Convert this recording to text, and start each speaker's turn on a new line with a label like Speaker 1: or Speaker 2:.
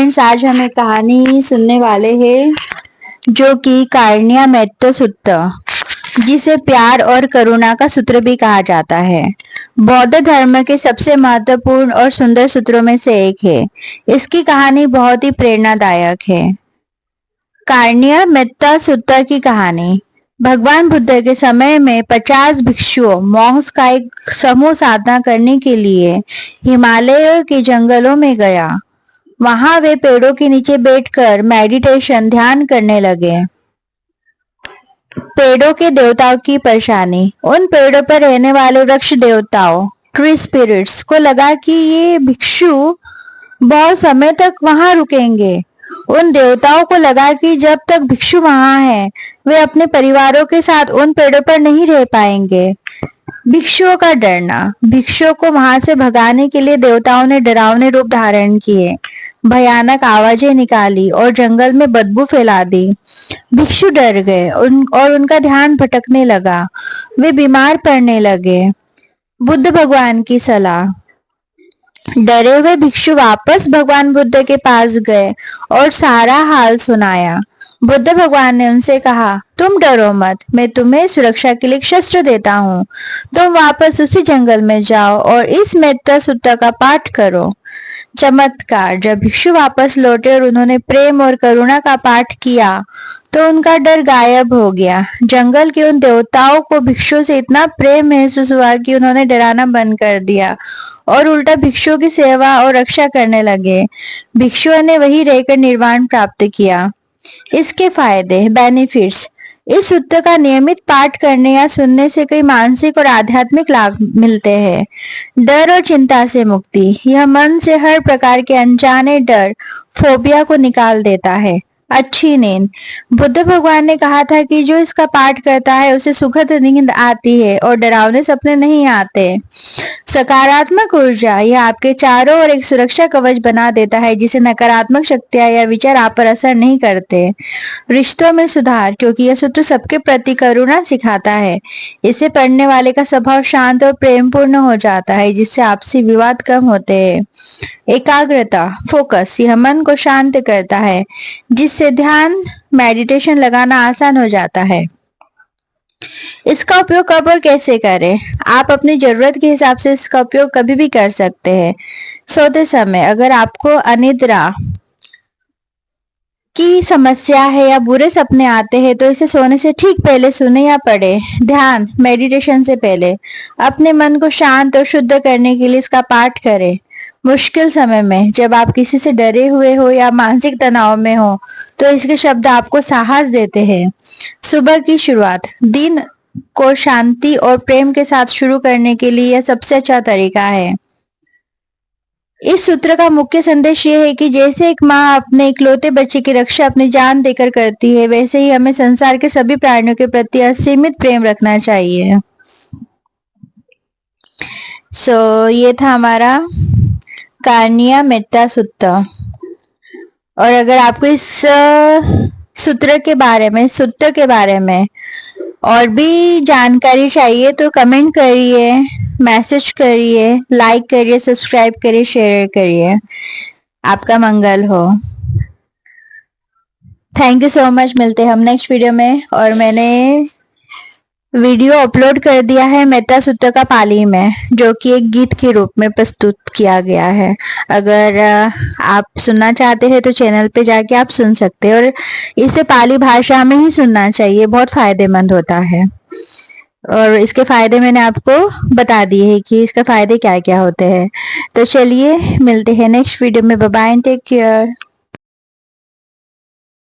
Speaker 1: Friends, आज हम एक कहानी सुनने वाले हैं जो कि कारण्या मेत्ता सूत्र, जिसे प्यार और करुणा का सूत्र भी कहा जाता है, बौद्ध धर्म के सबसे महत्वपूर्ण और सुंदर सूत्रों में से एक है। इसकी कहानी बहुत ही प्रेरणादायक है। कारण्या मेत्ता सूत्र की कहानी। भगवान बुद्ध के समय में 50 भिक्षुओं मॉन्क्स का एक समूह साधना करने के लिए हिमालय के जंगलों में गया। वहां वे पेड़ों के नीचे बैठकर मेडिटेशन ध्यान करने लगे। पेड़ों के देवताओं की परेशानी। उन पेड़ों पर रहने वाले वृक्ष देवताओं, ट्री स्पिरिट्स को लगा कि ये भिक्षु बहुत समय तक वहां रुकेंगे। उन देवताओं को लगा कि जब तक भिक्षु वहां हैं, वे अपने परिवारों के साथ उन पेड़ों पर नहीं रह पाएंगे। भिक्षुओं का डरना। भिक्षुओं को वहां से भगाने के लिए देवताओं ने डरावने रूप धारण किए, भयानक आवाजें निकाली और जंगल में बदबू फैला दी। भिक्षु डर गए और उनका ध्यान भटकने लगा। वे बीमार पड़ने लगे। बुद्ध भगवान की सलाह। डरे हुए भिक्षु वापस भगवान बुद्ध के पास गए और सारा हाल सुनाया। बुद्ध भगवान ने उनसे कहा, तुम डरो मत, मैं तुम्हें सुरक्षा के लिए शस्त्र देता हूँ। तुम वापस उसी जंगल में जाओ और इस मेत्ता सूत्र का पाठ करो। चमत्कार। जब भिक्षु वापस लौटे और उन्होंने प्रेम और करुणा का पाठ किया तो उनका डर गायब हो गया। जंगल के उन देवताओं को भिक्षुओं से इतना प्रेम महसूस हुआ कि उन्होंने डराना बंद कर दिया और उल्टा भिक्षुओं की सेवा और रक्षा करने लगे। भिक्षुओं ने वहीं रहकर निर्वाण प्राप्त किया। इसके फायदे, बेनिफिट्स। इस सूत्र का नियमित पाठ करने या सुनने से कई मानसिक और आध्यात्मिक लाभ मिलते हैं। डर और चिंता से मुक्ति। यह मन से हर प्रकार के अनजाने डर, फोबिया को निकाल देता है। अच्छी नींद। बुद्ध भगवान ने कहा था कि जो इसका पाठ करता है उसे सुखद नींद आती है और डरावने सपने नहीं आते। सकारात्मक ऊर्जा। यह आपके चारों ओर एक सुरक्षा कवच बना देता है जिसे नकारात्मक शक्तियां या विचार आप पर असर नहीं करते। रिश्तों में सुधार, क्योंकि यह सूत्र सबके प्रति करुणा सिखाता है। इसे पढ़ने वाले का स्वभाव शांत और प्रेमपूर्ण हो जाता है, जिससे आपसी विवाद कम होते हैं। एकाग्रता, फोकस। यह मन को शांत करता है, जिससे ध्यान, मेडिटेशन लगाना आसान हो जाता है। इसका उपयोग कब और कैसे करें? आप अपनी जरूरत के हिसाब से इसका उपयोग कभी भी कर सकते हैं। सोते समय अगर आपको अनिद्रा की समस्या है या बुरे सपने आते हैं तो इसे सोने से ठीक पहले सुने या पढ़े। ध्यान, मेडिटेशन से पहले अपने मन को शांत और शुद्ध करने के लिए इसका पाठ करें। मुश्किल समय में जब आप किसी से डरे हुए हो या मानसिक तनाव में हो तो इसके शब्द आपको साहस देते हैं। सुबह की शुरुआत। दिन को शांति और प्रेम के साथ शुरू करने के लिए यह सबसे अच्छा तरीका है। इस सूत्र का मुख्य संदेश ये है कि जैसे एक माँ अपने इकलौते बच्चे की रक्षा अपनी जान देकर करती है, वैसे ही हमें संसार के सभी प्राणियों के प्रति असीमित प्रेम रखना चाहिए। ये था हमारा कारण्या मेत्ता सूत्र। और अगर आपको इस सूत्र के बारे में और भी जानकारी चाहिए तो कमेंट करिए, मैसेज करिए, लाइक करिए, सब्सक्राइब करिए, शेयर करिए। आपका मंगल हो। Thank you so much. मिलते हैं हम नेक्स्ट वीडियो में। और मैंने वीडियो अपलोड कर दिया है मेत्ता सूत्र का पाली में, जो कि एक गीत के रूप में प्रस्तुत किया गया है। अगर आप सुनना चाहते हैं तो चैनल पे जाके आप सुन सकते हैं और इसे पाली भाषा में ही सुनना चाहिए, बहुत फायदेमंद होता है। और इसके फायदे मैंने आपको बता दिए हैं कि इसके फायदे क्या क्या होते हैं। तो चलिए मिलते हैं नेक्स्ट वीडियो में। Bye bye and take care.